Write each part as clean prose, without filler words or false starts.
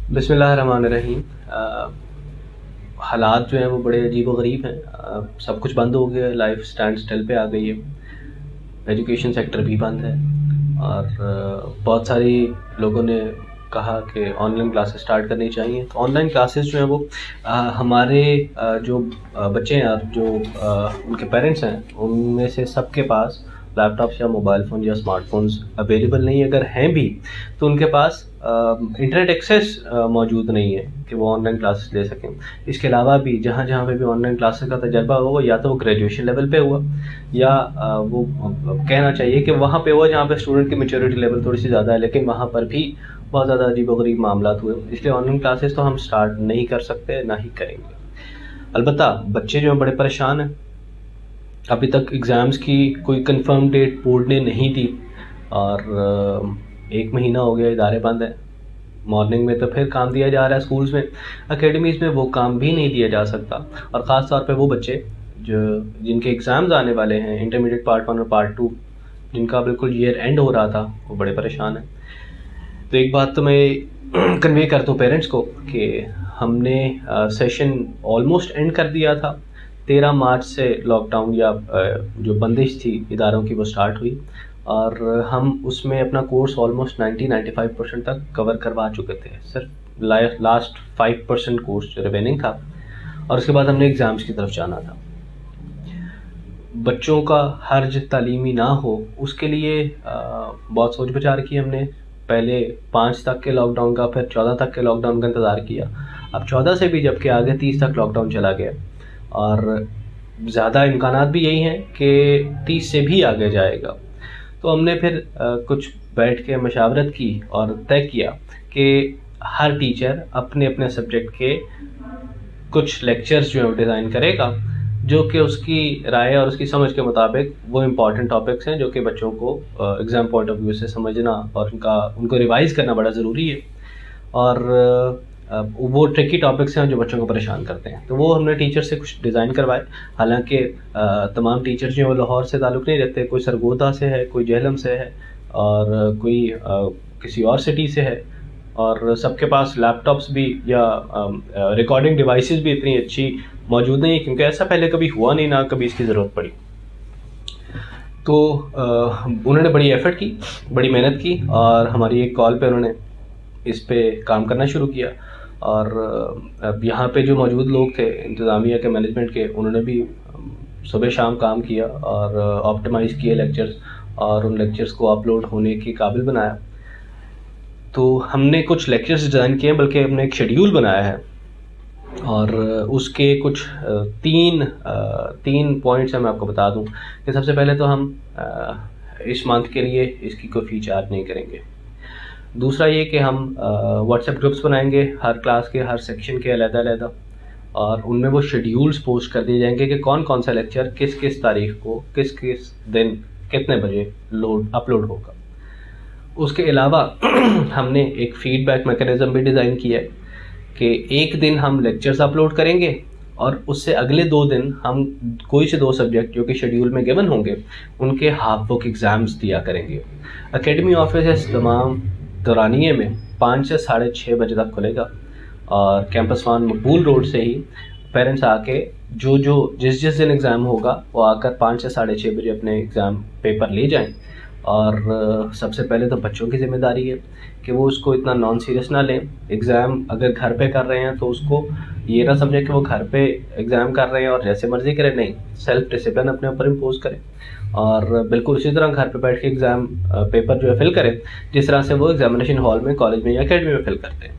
बिस्मिल्लाहिर्रहमानिर्रहीम। हालात जो हैं वो बड़े अजीब-व-गरीब हैं। सब कुछ बंद हो गया है, लाइफ स्टैंड स्टिल पे आ गई है। एजुकेशन सेक्टर भी बंद है और बहुत सारी लोगों ने कहा कि ऑनलाइन क्लासेस स्टार्ट करनी चाहिए। तो ऑनलाइन क्लासेस जो हैं वो हमारे जो बच्चे हैं, जो उनके पेरेंट्स हैं, उनमें से सबके पास लैपटॉप्स या मोबाइल फ़ोन या स्मार्टफ़ोन्स अवेलेबल नहीं है। अगर हैं भी तो उनके पास इंटरनेट एक्सेस मौजूद नहीं है कि वो ऑनलाइन क्लासेस ले सकें। इसके अलावा भी जहाँ जहाँ पे भी ऑनलाइन क्लासेस का तजर्बा हुआ, या तो वो ग्रेजुएशन लेवल पे हुआ, या वो कहना चाहिए कि वहाँ पे हुआ जहाँ पे स्टूडेंट की मैच्योरिटी लेवल थोड़ी सी ज़्यादा है, लेकिन वहाँ पर भी बहुत ज़्यादा अजीब-व-गरीब मामलात हुए। इसलिए ऑनलाइन क्लासेस तो हम स्टार्ट नहीं कर सकते, ना ही करेंगे। अलबत्ता बच्चे जो हैं बड़े परेशान हैं। अभी तक एग्ज़ाम्स की कोई कंफर्म डेट बोर्ड ने नहीं दी और 1 महीना हो गया, इदारे बंद हैं। मॉर्निंग में तो फिर काम दिया जा रहा है स्कूल्स में, अकेडमीज़ में वो काम भी नहीं दिया जा सकता। और ख़ास तौर पे वो बच्चे जो जिनके एग्ज़ाम्स आने वाले हैं, इंटरमीडिएट पार्ट 1 और पार्ट 2, जिनका बिल्कुल ईयर एंड हो रहा था, वो बड़े परेशान हैं। तो एक बात तो मैं कन्वे कर दूँ पेरेंट्स को कि हमने सेशन ऑलमोस्ट एंड कर दिया था। 13 मार्च से लॉकडाउन या जो बंदिश थी इदारों की, वो स्टार्ट हुई और हम उसमें अपना कोर्स ऑलमोस्ट 90-95% तक कवर करवा चुके थे। सिर्फ लास्ट 5% कोर्स जो रिमेनिंग था, और उसके बाद हमने एग्ज़ाम्स की तरफ जाना था। बच्चों का हर्ज तालीमी ना हो, उसके लिए बहुत सोच विचार की हमने। पहले 5 तक के लॉकडाउन का, फिर 14 तक के लॉकडाउन का इंतज़ार किया। अब 14 से भी जबकि आगे 30 तक लॉकडाउन चला गया और ज़्यादा इम्कानात भी यही हैं कि 30 से भी आगे जाएगा। तो हमने फिर कुछ बैठ के मशावरत की और तय किया कि हर टीचर अपने अपने सब्जेक्ट के कुछ लेक्चर्स जो है वो डिज़ाइन करेगा, जो कि उसकी राय और उसकी समझ के मुताबिक वो इम्पॉर्टेंट टॉपिक्स हैं जो कि बच्चों को एग्ज़ाम पॉइंट ऑफ व्यू से समझना और उनको रिवाइज़ करना बड़ा ज़रूरी है। और वो ट्रिकी टॉपिक्स हैं जो बच्चों को परेशान करते हैं, तो वो हमने टीचर से कुछ डिज़ाइन करवाए। हालांकि तमाम टीचर जो हैं वो लाहौर से ताल्लुक़ नहीं रखते, कोई सरगोदा से है, कोई जेहलम से है और कोई किसी और सिटी से है, और सबके पास लैपटॉप्स भी या रिकॉर्डिंग डिवाइसेस भी इतनी अच्छी मौजूद नहीं है, क्योंकि ऐसा पहले कभी हुआ नहीं, ना कभी इसकी ज़रूरत पड़ी। तो उन्होंने बड़ी एफ़र्ट की, बड़ी मेहनत की और हमारी एक कॉल पे उन्होंने इस पे काम करना शुरू किया। और अब यहाँ पे जो मौजूद लोग थे इंतज़ामिया के, मैनेजमेंट के, उन्होंने भी सुबह शाम काम किया और ऑप्टिमाइज़ किए लेक्चर्स और उन लेक्चर्स को अपलोड होने के काबिल बनाया। तो हमने कुछ लेक्चर्स डिज़ाइन किए, बल्कि हमने एक शेड्यूल बनाया है और उसके कुछ तीन पॉइंट्स हैं। मैं आपको बता दूं कि सबसे पहले तो हम इस मंथ के लिए इसकी कोई फ़ी चार्ज नहीं करेंगे। दूसरा ये कि हम व्हाट्सएप ग्रुप्स बनाएंगे हर क्लास के, हर सेक्शन के अलग-अलग, और उनमें वो शेड्यूल्स पोस्ट कर दिए जाएंगे कि कौन कौन सा लेक्चर किस किस तारीख को, किस किस दिन, कितने बजे अपलोड होगा। उसके अलावा हमने एक फ़ीडबैक मैकेनिज़्म भी डिज़ाइन किया है कि एक दिन हम लेक्चर्स अपलोड करेंगे और उससे अगले 2 दिन हम कोई से 2 सब्जेक्ट जो कि शेड्यूल में गिवन होंगे, उनके हाफ बुक एग्ज़ाम्स दिया करेंगे। एकेडमी ऑफिस तमाम दौरानिए में 5 से 6:30 बजे तक खुलेगा और कैंपस 1 मकबूल रोड से ही पेरेंट्स आके जिस दिन एग्ज़ाम होगा वो आकर 5 से 6:30 बजे अपने एग्ज़ाम पेपर ले जाएं। और सबसे पहले तो बच्चों की ज़िम्मेदारी है कि वो उसको इतना नॉन सीरियस ना लें। एग्ज़ाम अगर घर पे कर रहे हैं तो उसको ये ना समझें कि वो घर पे एग्ज़ाम कर रहे हैं और जैसे मर्ज़ी करें। नहीं, सेल्फ डिसिप्लिन अपने ऊपर इम्पोज करें और बिल्कुल उसी तरह घर पे बैठ के एग्ज़ाम पेपर जो है फिल करें जिस तरह से वो एग्जामिनेशन हॉल में, कॉलेज में या अकेडमी में फिल करते हैं।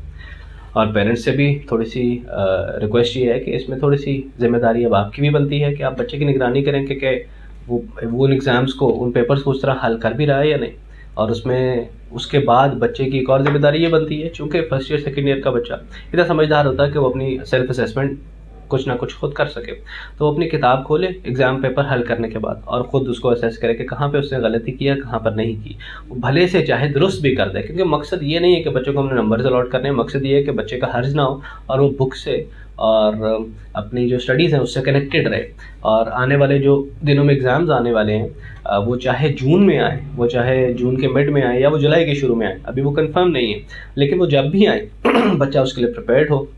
और पेरेंट्स से भी थोड़ी सी रिक्वेस्ट ये है कि इसमें थोड़ी सी ज़िम्मेदारी अब आपकी भी बनती है कि आप बच्चे की निगरानी करें कि वो उन एग्ज़ाम्स को, उन पेपर्स को उस तरह हल कर भी रहा है या नहीं। और उसके बाद बच्चे की एक और ज़िम्मेदारी ये बनती है, चूँकि फर्स्ट ईयर सेकेंड ईयर का बच्चा इतना समझदार होता है कि वो अपनी सेल्फ असेसमेंट कुछ ना कुछ खुद कर सके, तो वो अपनी किताब खोले एग्ज़ाम पेपर हल करने के बाद और ख़ुद उसको असेस करे कि कहाँ पे उसने गलती की है, कहाँ पर नहीं की। वो भले से चाहे दुरुस्त भी कर दे, क्योंकि मकसद ये नहीं है कि बच्चों को हमने नंबर्स अलॉट करने हैं, मकसद ये है कि बच्चे का हर्ज ना हो और वो बुक से और अपनी जो स्टडीज़ हैं उससे कनेक्टेड रहे। और आने वाले जो दिनों में एग्ज़ाम्स आने वाले हैं वो चाहे जून में आए, वो चाहे जून के मिड में आए या वो जुलाई के शुरू में आए, अभी वो कंफर्म नहीं है, लेकिन वो जब भी आए बच्चा उसके लिए प्रिपेयर्ड हो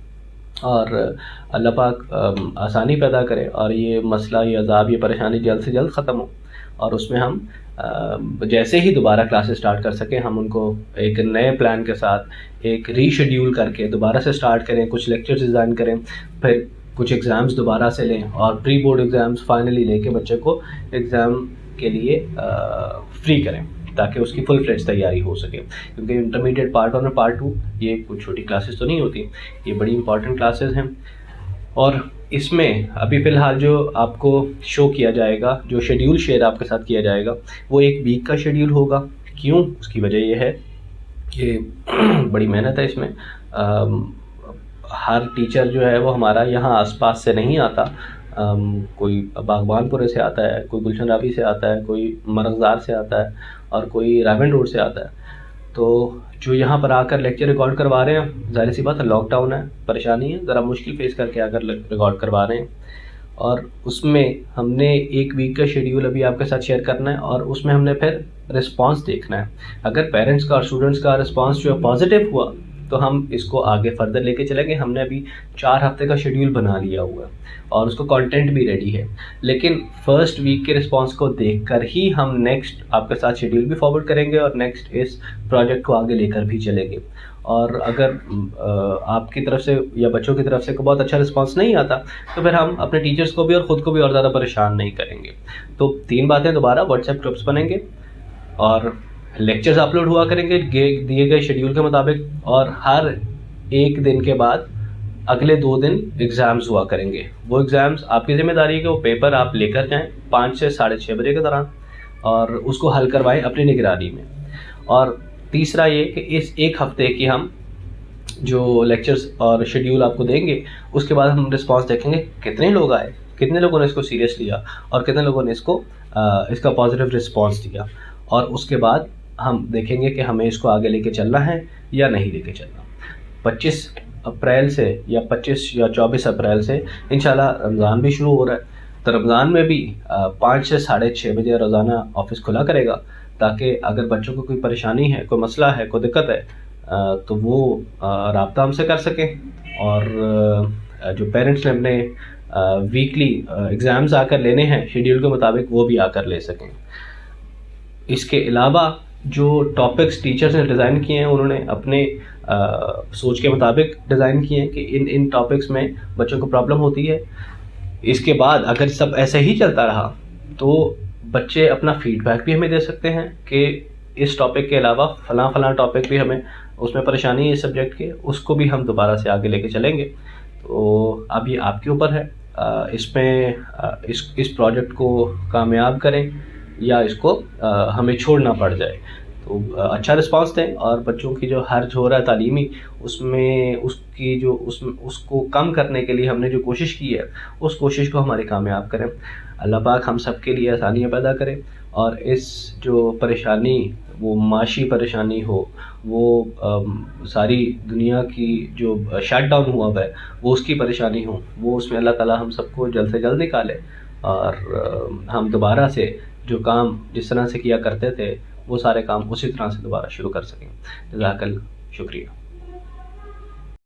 और अल्लाह पाक आसानी पैदा करे और ये मसला, ये अज़ाब, ये परेशानी जल्द से जल्द ख़त्म हो और उसमें हम जैसे ही दोबारा क्लासेस स्टार्ट कर सकें हम उनको एक नए प्लान के साथ एक रीशेड्यूल करके दोबारा से स्टार्ट करें, कुछ लेक्चर्स डिज़ाइन करें, फिर कुछ एग्ज़ाम्स दोबारा से लें और प्री बोर्ड एग्ज़ाम्स फाइनली लेके बच्चे को एग्ज़ाम के लिए फ्री करें ताकि उसकी फुल फ्लेज तैयारी हो सके। क्योंकि इंटरमीडिएट पार्ट 1 और पार्ट 2 ये कुछ छोटी क्लासेस तो नहीं होती, ये बड़ी इंपॉर्टेंट क्लासेस हैं। और इसमें अभी फ़िलहाल जो आपको शो किया जाएगा, जो शेड्यूल शेयर आपके साथ किया जाएगा, वो एक वीक का शेड्यूल होगा। क्यों? उसकी वजह ये है कि बड़ी मेहनत है इसमें। हर टीचर जो है वो हमारा यहाँ आसपास से नहीं आता, कोई बागबानपुरे से आता है, कोई गुलशन रावी से आता है, कोई मरगज़ार से आता है और कोई रावन रोड से आता है। तो जो यहाँ पर आकर लेक्चर रिकॉर्ड करवा रहे हैं, ज़ाहिर सी बात है लॉकडाउन है, परेशानी है, ज़रा मुश्किल फेस करके आकर रिकॉर्ड करवा रहे हैं। और उसमें हमने एक वीक का शेड्यूल अभी आपके साथ शेयर करना है और उसमें हमने फिर रिस्पांस देखना है। अगर पेरेंट्स का और स्टूडेंट्स का रिस्पांस जो है पॉजिटिव हुआ तो हम इसको आगे फर्दर लेके चलेंगे। हमने अभी 4 हफ्ते का शेड्यूल बना लिया हुआ है और उसको कंटेंट भी रेडी है, लेकिन फर्स्ट वीक के रिस्पांस को देखकर ही हम नेक्स्ट आपके साथ शेड्यूल भी फॉरवर्ड करेंगे और नेक्स्ट इस प्रोजेक्ट को आगे लेकर भी चलेंगे। और अगर आपकी तरफ से या बच्चों की तरफ से को बहुत अच्छा रिस्पांस नहीं आता तो फिर हम अपने टीचर्स को भी और ख़ुद को भी और ज़्यादा परेशान नहीं करेंगे। तो 3 बातें दोबारा, व्हाट्सएप ग्रुप्स बनेंगे और लेक्चर्स अपलोड हुआ करेंगे दिए गए शेड्यूल के मुताबिक, और हर एक दिन के बाद अगले 2 दिन एग्ज़ाम्स हुआ करेंगे। वो एग्ज़ाम्स आपकी ज़िम्मेदारी है कि वो पेपर आप लेकर जाएं 5 से 6:30 बजे के दौरान और उसको हल करवाएं अपनी निगरानी में। और तीसरा ये कि इस 1 हफ़्ते की हम जो लेक्चर्स और शेड्यूल आपको देंगे उसके बाद हम रिस्पांस देखेंगे कितने लोग आए, कितने लोगों ने इसको सीरियस लिया और कितने लोगों ने इसका पॉजिटिव रिस्पांस दिया, और उसके बाद हम देखेंगे कि हमें इसको आगे लेके चलना है या नहीं लेके चलना। 25 अप्रैल से या 25 या 24 अप्रैल से इंशाल्लाह रमज़ान भी शुरू हो रहा है, तो रमज़ान में भी 5 से 6:30 बजे रोज़ाना ऑफिस खुला करेगा ताकि अगर बच्चों को कोई परेशानी है, कोई मसला है, कोई दिक्कत है तो वो राब्ता हमसे कर सकें। और जो पेरेंट्स ने अपने वीकली एग्ज़ाम्स आकर लेने हैं शेड्यूल के मुताबिक वो भी आकर ले सकें। इसके अलावा जो टॉपिक्स टीचर्स ने डिज़ाइन किए हैं उन्होंने अपने सोच के मुताबिक डिज़ाइन किए हैं कि इन टॉपिक्स में बच्चों को प्रॉब्लम होती है। इसके बाद अगर सब ऐसे ही चलता रहा तो बच्चे अपना फीडबैक भी हमें दे सकते हैं कि इस टॉपिक के अलावा फ़लाँ टॉपिक भी हमें उसमें परेशानी है इस सब्जेक्ट के, उसको भी हम दोबारा से आगे लेके चलेंगे। तो अब ये आपके ऊपर है, इसमें इस प्रोजेक्ट को कामयाब करें या इसको हमें छोड़ना पड़ जाए। तो अच्छा रिस्पांस दें और बच्चों की जो हर्ज हो रहा है तालीमी उसमें उसकी जो उसको कम करने के लिए हमने जो कोशिश की है उस कोशिश को हमारे कामयाब करें। अल्लाह पाक हम सब के लिए आसानियाँ पैदा करें और इस जो परेशानी, वो माशी परेशानी हो, वो सारी दुनिया की जो शट डाउन हुआ है वो उसकी परेशानी हो, वो उसमें अल्लाह ताला हम सबको जल्द से जल्द निकाले और हम दोबारा से जो काम जिस तरह से किया करते थे वो सारे काम उसी तरह से दोबारा शुरू कर सकें। जज़ाकल्लाह, शुक्रिया।